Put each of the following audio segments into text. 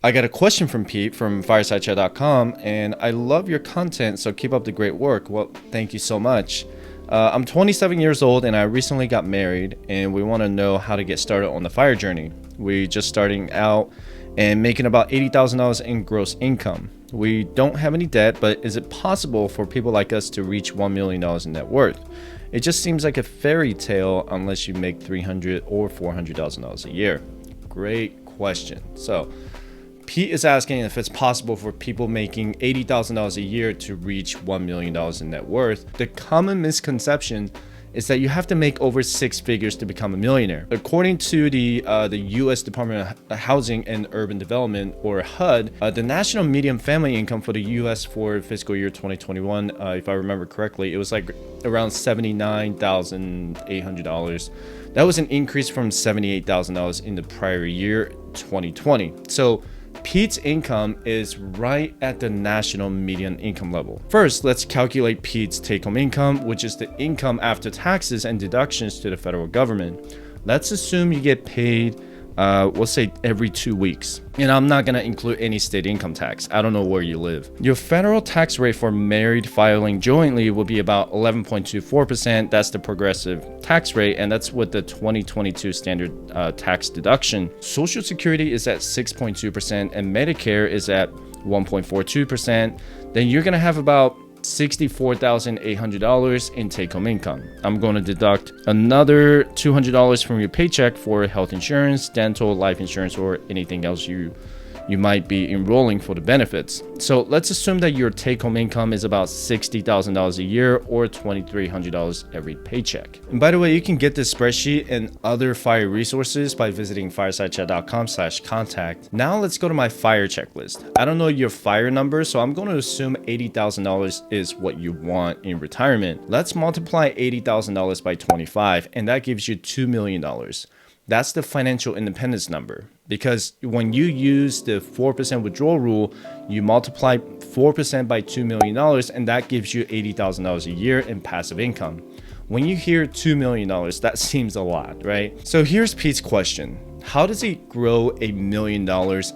I got a question from Pete from firesidechat.com, and I love your content, so keep up the great work. Well, thank you so much. I'm 27 years old and I recently got married, and we want to know how to get started on the FIRE journey. We're just starting out and making about $80,000 in gross income. We don't have any debt, but is it possible for people like us to reach $1 million in net worth? It just seems like a fairy tale unless you make $300,000 or $400,000 a year. Great question. So Pete is asking if it's possible for people making $80,000 a year to reach $1 million in net worth. The common misconception is that you have to make over six figures to become a millionaire. According to the U.S. Department of Housing and Urban Development, or HUD, the national median family income for the U.S. for fiscal year 2021, if I remember correctly, it was like around $79,800. That was an increase from $78,000 in the prior year, 2020. So Pete's income is right at the national median income level. First, let's calculate Pete's take-home income, which is the income after taxes and deductions to the federal government. Let's assume you get paid, we'll say every 2 weeks. And I'm not gonna include any state income tax. I don't know where you live. Your federal tax rate for married filing jointly will be about 11.24%. That's the progressive tax rate, and that's with the 2022 standard tax deduction. Social Security is at 6.2%, and Medicare is at 1.42%. Then you're gonna have about $64,800 in take-home income. I'm going to deduct another $200 from your paycheck for health insurance, dental, life insurance, or anything else you might be enrolling for the benefits. So let's assume that your take-home income is about $60,000 a year, or $2,300 every paycheck. And by the way, you can get this spreadsheet and other FIRE resources by visiting firesidechat.com/contact. Now let's go to my FIRE checklist. I don't know your FIRE number, so I'm going to assume $80,000 is what you want in retirement. Let's multiply $80,000 by 25, and that gives you $2 million. That's the financial independence number, because when you use the 4% withdrawal rule, you multiply 4% by $2 million, and that gives you $80,000 a year in passive income. When you hear $2 million, that seems a lot, right? So here's Pete's question. How does he grow $1 million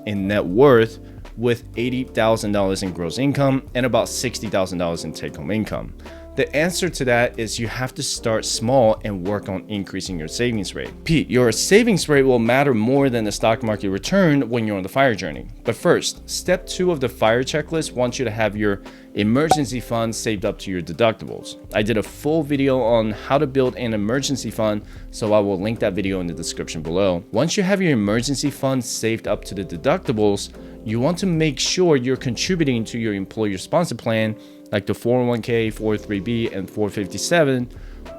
in net worth with $80,000 in gross income and about $60,000 in take-home income? The answer to that is you have to start small and work on increasing your savings rate. Pete, your savings rate will matter more than the stock market return when you're on the FIRE journey. But first, step 2 of the FIRE checklist wants you to have your emergency fund saved up to your deductibles. I did a full video on how to build an emergency fund, so I will link that video in the description below. Once you have your emergency fund saved up to the deductibles, you want to make sure you're contributing to your employer-sponsored plan, like the 401k, 403b, and 457,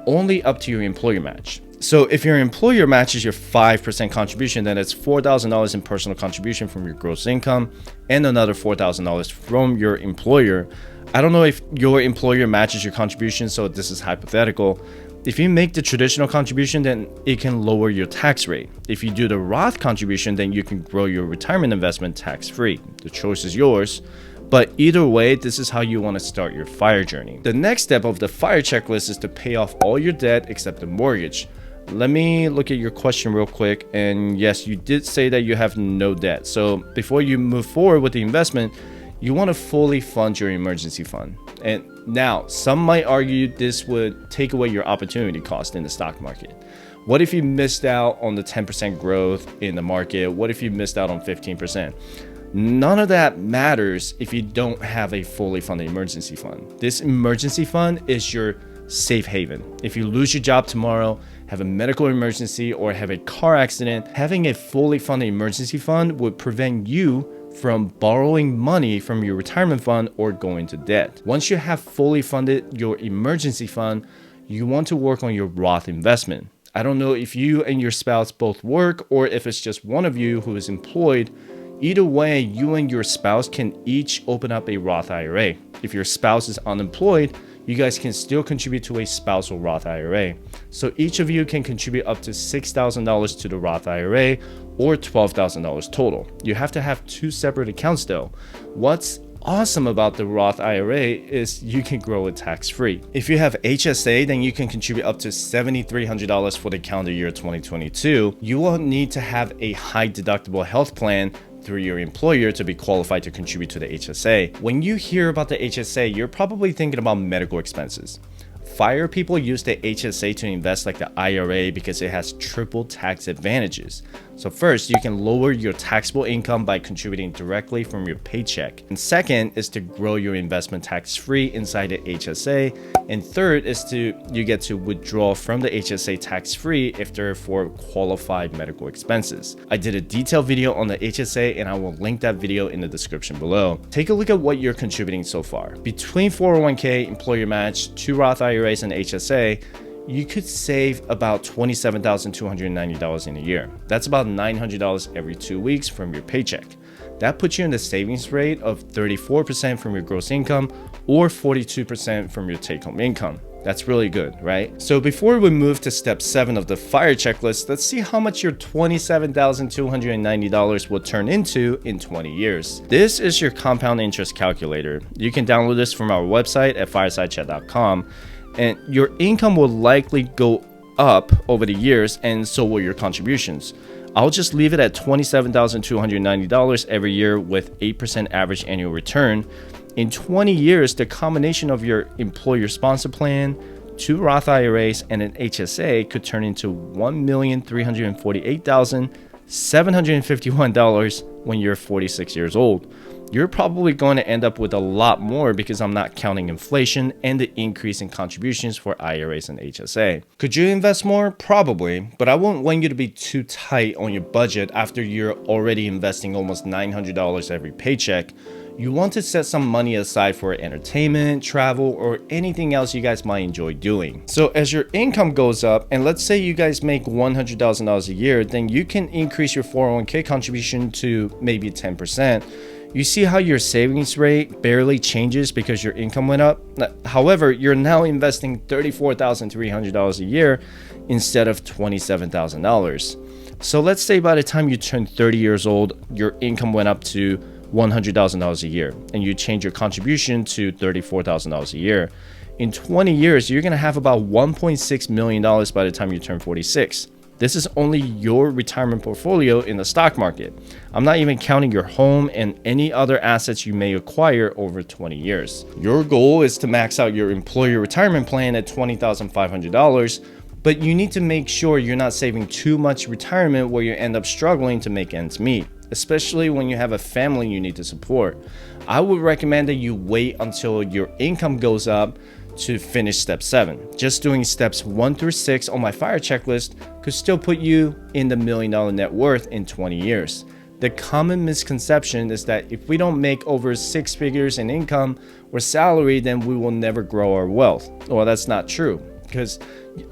only up to your employer match. So if your employer matches your 5% contribution, then it's $4,000 in personal contribution from your gross income and another $4,000 from your employer. I don't know if your employer matches your contribution, so this is hypothetical. If you make the traditional contribution, then it can lower your tax rate. If you do the Roth contribution, then you can grow your retirement investment tax-free. The choice is yours. But either way, this is how you want to start your FIRE journey. The next step of the FIRE checklist is to pay off all your debt except the mortgage. Let me look at your question real quick. And yes, you did say that you have no debt. So before you move forward with the investment, you want to fully fund your emergency fund. And now, some might argue this would take away your opportunity cost in the stock market. What if you missed out on the 10% growth in the market? What if you missed out on 15%? None of that matters if you don't have a fully funded emergency fund. This emergency fund is your safe haven. If you lose your job tomorrow, have a medical emergency, or have a car accident, having a fully funded emergency fund would prevent you from borrowing money from your retirement fund or going to debt. Once you have fully funded your emergency fund, you want to work on your Roth investment. I don't know if you and your spouse both work or if it's just one of you who is employed. Either way, you and your spouse can each open up a Roth IRA. If your spouse is unemployed, you guys can still contribute to a spousal Roth IRA. So each of you can contribute up to $6,000 to the Roth IRA, or $12,000 total. You have to have 2 separate accounts though. What's awesome about the Roth IRA is you can grow it tax-free. If you have HSA, then you can contribute up to $7,300 for the calendar year 2022. You will need to have a high deductible health plan through your employer to be qualified to contribute to the HSA. When you hear about the HSA, you're probably thinking about medical expenses. FIRE people use the HSA to invest like the IRA because it has triple tax advantages. So first, you can lower your taxable income by contributing directly from your paycheck. And second is to grow your investment tax-free inside the HSA. And third is you get to withdraw from the HSA tax-free if they're for qualified medical expenses. I did a detailed video on the HSA and I will link that video in the description below. Take a look at what you're contributing so far. Between 401k, employer match, 2 Roth IRAs, and HSA, you could save about $27,290 in a year. That's about $900 every 2 weeks from your paycheck. That puts you in the savings rate of 34% from your gross income or 42% from your take-home income. That's really good, right? So before we move to step 7 of the FIRE checklist, let's see how much your $27,290 will turn into in 20 years. This is your compound interest calculator. You can download this from our website at firesidechat.com. And your income will likely go up over the years, and so will your contributions. I'll just leave it at $27,290 every year with 8% average annual return. In 20 years, the combination of your employer sponsor plan, 2 Roth IRAs, and an HSA could turn into $1,348,751 when you're 46 years old. You're probably going to end up with a lot more because I'm not counting inflation and the increase in contributions for IRAs and HSA. Could you invest more? Probably, but I won't want you to be too tight on your budget after you're already investing almost $900 every paycheck. You want to set some money aside for entertainment, travel, or anything else you guys might enjoy doing. So as your income goes up, and let's say you guys make $100,000 a year, then you can increase your 401k contribution to maybe 10%. You see how your savings rate barely changes because your income went up? However, you're now investing $34,300 a year instead of $27,000. So let's say by the time you turn 30 years old, your income went up to $100,000 a year and you change your contribution to $34,000 a year. In 20 years, you're gonna have about $1.6 million by the time you turn 46. This is only your retirement portfolio in the stock market. I'm not even counting your home and any other assets you may acquire over 20 years. Your goal is to max out your employer retirement plan at $20,500, but you need to make sure you're not saving too much retirement where you end up struggling to make ends meet, especially when you have a family you need to support. I would recommend that you wait until your income goes up to finish step 7. Just doing steps 1 through 6 on my FIRE checklist could still put you in the $1 million net worth in 20 years. The common misconception is that if we don't make over 6 figures in income or salary, then we will never grow our wealth. Well, that's not true, because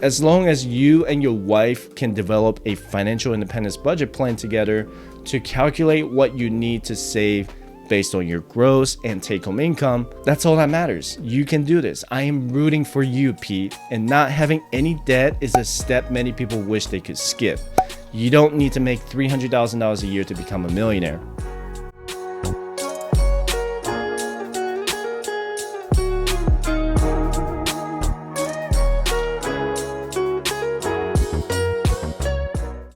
as long as you and your wife can develop a financial independence budget plan together to calculate what you need to save based on your gross and take-home income, that's all that matters. You can do this. I am rooting for you, Pete. And not having any debt is a step many people wish they could skip. You don't need to make $300,000 a year to become a millionaire.